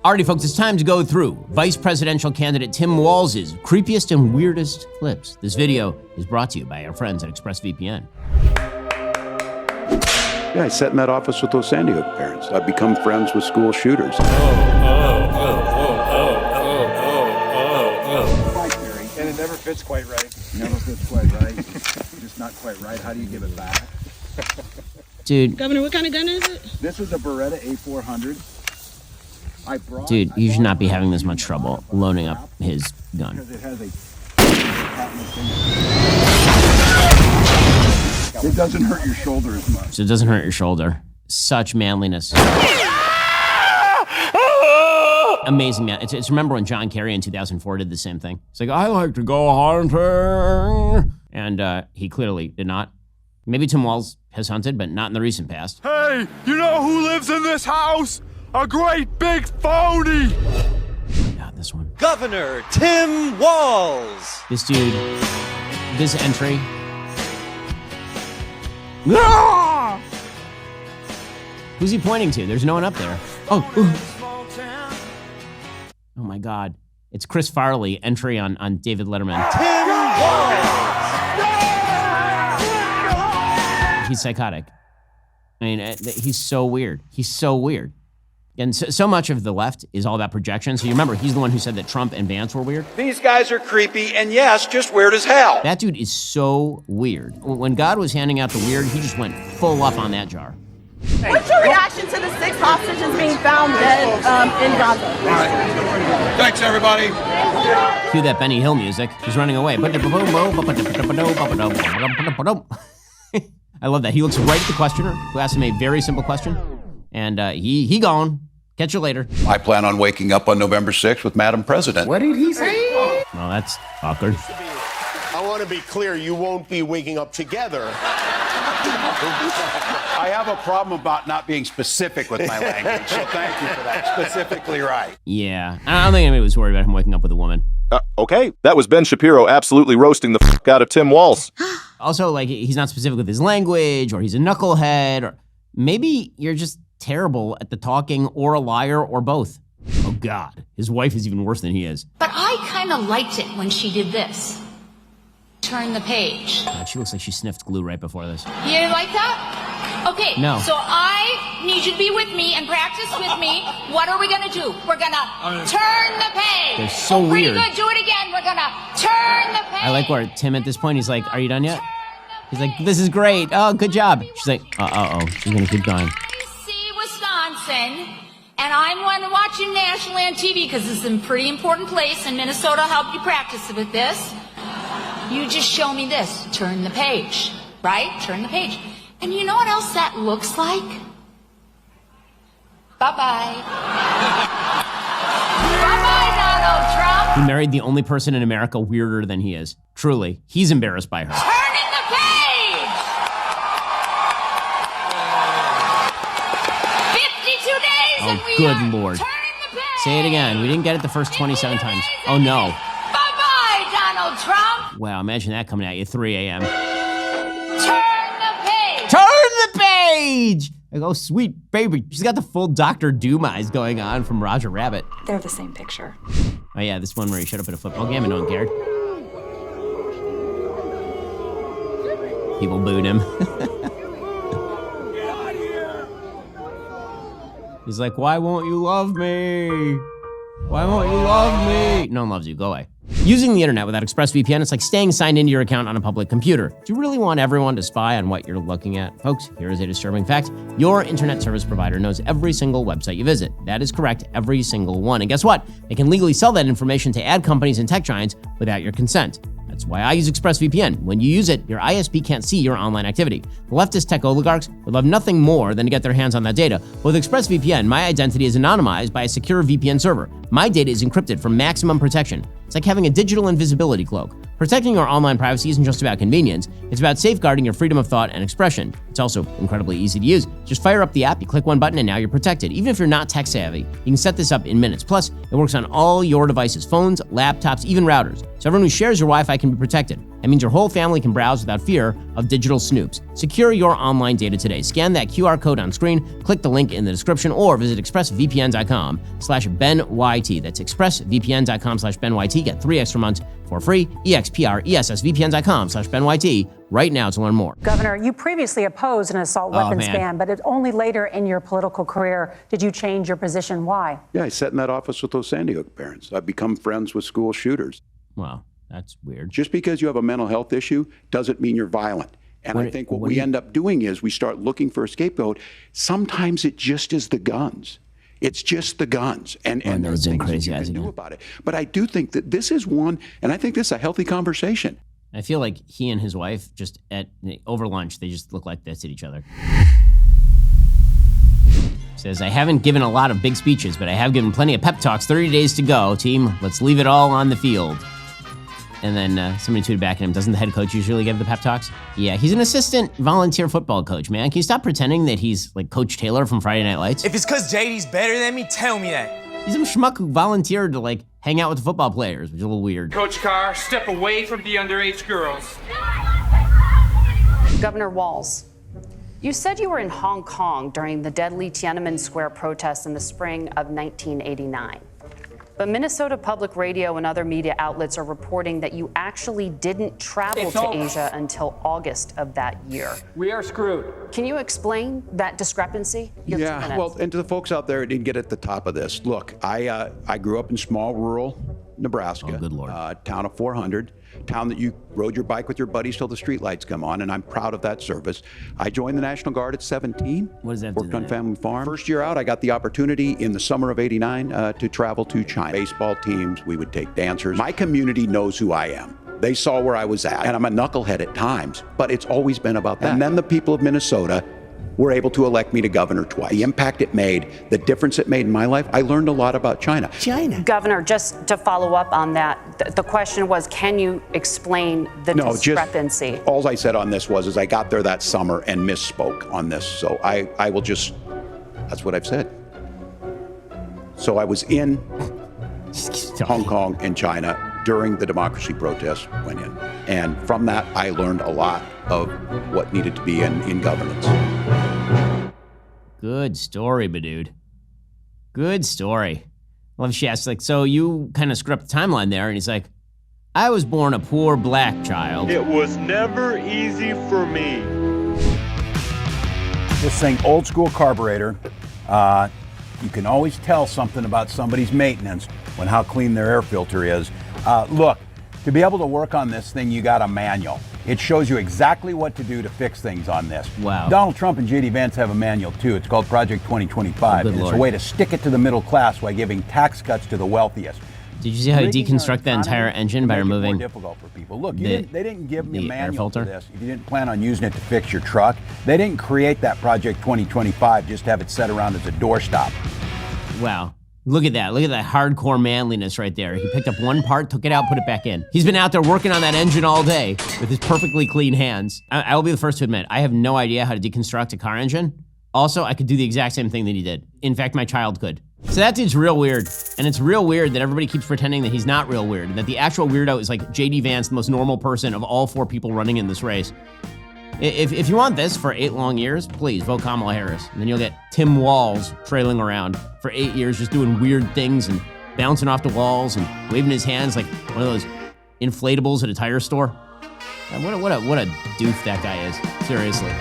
Alrighty, folks, it's time to go through Vice Presidential candidate Tim Walz's creepiest and weirdest clips. This video is brought to you by our friends at ExpressVPN. Yeah, I sat in that office with those Sandy Hook parents. I've become friends with school shooters. And it never fits quite right. Never fits quite right. Just not quite right. How do you give it back? Dude. Governor, what kind of gun is it? This is a Beretta A400. Dude, you should not be having this much trouble loading up his gun. Because it has a... It doesn't hurt your shoulder as much. So it doesn't hurt your shoulder. Such manliness. Amazing, man. It's remember when John Kerry in 2004 did the same thing? It's like, I like to go hunting. And he clearly did not. Maybe Tim Walz has hunted, but not in the recent past. Hey, you know who lives in this house? A great big phony! God, this one. Governor Tim Walz. This dude, this entry. Who's he pointing to? There's no one up there. Oh my God. It's Chris Farley entry on David Letterman. Tim Walz. He's psychotic. I mean, he's so weird. He's so weird. And so much of the left is all about projection. So you remember, he's the one who said that Trump and Vance were weird. These guys are creepy, and yes, just weird as hell. That dude is so weird. When God was handing out the weird, he just went full up on that jar. What's your reaction to the 6 hostages being found dead in Gaza? All right. Thanks, everybody. Cue that Benny Hill music. He's running away. I love that. He looks right at the questioner, who asked him a very simple question. And he gone. Catch you later. I plan on waking up on November 6th with Madam President. What did he say? Well, that's awkward. I want to be clear, you won't be waking up together. I have a problem about not being specific with my language, so thank you for that. Specifically right. Yeah. I don't think anybody was worried about him waking up with a woman. Okay, that was Ben Shapiro absolutely roasting the fuck out of Tim Walz. Also, like, he's not specific with his language, or he's a knucklehead, or maybe you're just terrible at the talking, or a liar, or both. Oh God, his wife is even worse than he is. But I kind of liked it when she did this. Turn the page. God, she looks like she sniffed glue right before this. You like that? Okay. No. So I need you to be with me and practice with me. What are we gonna do? We're gonna turn the page. They're so pretty weird. Good. Do it again. We're gonna turn the page. I like where Tim at this point, he's like, are you done yet? He's like, this is great. Oh, good job. She's like, she's gonna keep going. Wisconsin, and I'm going to watch you nationally on TV because this is a pretty important place, and Minnesota helped you practice with this. You just show me this. Turn the page, right? Turn the page. And you know what else that looks like? Bye-bye. Bye-bye, Donald Trump. He married the only person in America weirder than he is. Truly, he's embarrassed by her. Turning the page! 52 days and we good are Lord. turning the page! Say it again. We didn't get it the first 27 times. Oh no. Bye-bye, Donald Trump! Wow, imagine that coming at you 3 a.m. Turn the page! Turn the page! Like, oh, sweet baby. She's got the full Dr. Doom eyes going on from Roger Rabbit. They're the same picture. Oh yeah, this one where he showed up at a football game and no one cared. People booed him. He's like, why won't you love me? Why won't you love me? No one loves you, go away. Using the internet without ExpressVPN, it's like staying signed into your account on a public computer. Do you really want everyone to spy on what you're looking at? Folks, here is a disturbing fact. Your internet service provider knows every single website you visit. That is correct, every single one. And guess what? They can legally sell that information to ad companies and tech giants without your consent. That's why I use ExpressVPN. When you use it, your ISP can't see your online activity. The leftist tech oligarchs would love nothing more than to get their hands on that data. But with ExpressVPN, my identity is anonymized by a secure VPN server. My data is encrypted for maximum protection. It's like having a digital invisibility cloak. Protecting your online privacy isn't just about convenience, it's about safeguarding your freedom of thought and expression. It's also incredibly easy to use. Just fire up the app, you click one button, and now you're protected. Even if you're not tech savvy, you can set this up in minutes. Plus, it works on all your devices, phones, laptops, even routers. So everyone who shares your Wi-Fi can be protected. That means your whole family can browse without fear of digital snoops. Secure your online data today. Scan that QR code on screen, click the link in the description, or visit expressvpn.com/BenYT. That's expressvpn.com/BenYT. Get 3 extra months for free. expressvpn.com/BenYT right now to learn more. Governor, you previously opposed an assault weapons ban, but only later in your political career did you change your position. Why? Yeah, I sat in that office with those Sandy Hook parents. I've become friends with school shooters. Wow, that's weird. Just because you have a mental health issue doesn't mean you're violent. And I think what we end up doing is we start looking for a scapegoat. Sometimes it just is the guns. It's just the guns. And there's things crazy you can do about it. But I do think that this is one, and I think this is a healthy conversation. I feel like he and his wife just over lunch, they just look like this at each other. Says, I haven't given a lot of big speeches, but I have given plenty of pep talks. 30 days to go, team. Let's leave it all on the field. And then somebody tweeted back at him, doesn't the head coach usually give the pep talks? Yeah, he's an assistant volunteer football coach, man. Can you stop pretending that he's like Coach Taylor from Friday Night Lights? If it's because JD's better than me, tell me that. He's some schmuck who volunteered to like hang out with the football players, which is a little weird. Coach Carr, step away from the underage girls. Governor Walz, you said you were in Hong Kong during the deadly Tiananmen Square protests in the spring of 1989. But Minnesota Public Radio and other media outlets are reporting that you actually didn't travel to Asia until August of that year. We are screwed. Can you explain that discrepancy? Yeah, well, and to the folks out there who didn't get at the top of this, look, I grew up in small rural Nebraska, good Lord. Town of 400, town that you rode your bike with your buddies till the street lights come on, and I'm proud of that service. I joined the National Guard at 17. What does that Worked on family farm. First year out, I got the opportunity in the summer of '89 to travel to China. Baseball teams, we would take dancers. My community knows who I am. They saw where I was at, and I'm a knucklehead at times, but it's always been about that. And then the people of Minnesota were able to elect me to governor twice. The impact it made, the difference it made in my life, I learned a lot about China. Governor, just to follow up on that, the question was, can you explain the discrepancy? All I said on this was I got there that summer and misspoke on this. So I will just, that's what I've said. So I was in Hong Kong and China during the democracy protests went in. And from that, I learned a lot of what needed to be in governance. Good story, my dude. Good story. Love she asks, like, so you kind of screwed up the timeline there, and he's like, I was born a poor black child. It was never easy for me. This thing, old school carburetor, you can always tell something about somebody's maintenance when how clean their air filter is. Look, to be able to work on this thing, you got a manual. It shows you exactly what to do to fix things on this. Wow. Donald Trump and J.D. Vance have a manual too. It's called Project 2025. It's a way to stick it to the middle class while giving tax cuts to the wealthiest. Did you see how he deconstruct the entire engine by removing more difficult for people? Look, they didn't give me a manual for filter? this if you didn't plan on using it to fix your truck. They didn't create that Project 2025 just to have it set around as a doorstop. Wow. Look at that. Look at that hardcore manliness right there. He picked up one part, took it out, put it back in. He's been out there working on that engine all day with his perfectly clean hands. I will be the first to admit, I have no idea how to deconstruct a car engine. Also, I could do the exact same thing that he did. In fact, my child could. So that dude's real weird. And it's real weird that everybody keeps pretending that he's not real weird, and that the actual weirdo is like J.D. Vance, the most normal person of all 4 people running in this race. If you want this for 8 long years, please vote Kamala Harris. And then you'll get Tim Walz trailing around for 8 years just doing weird things and bouncing off the walls and waving his hands like one of those inflatables at a tire store. And what a doof that guy is. Seriously.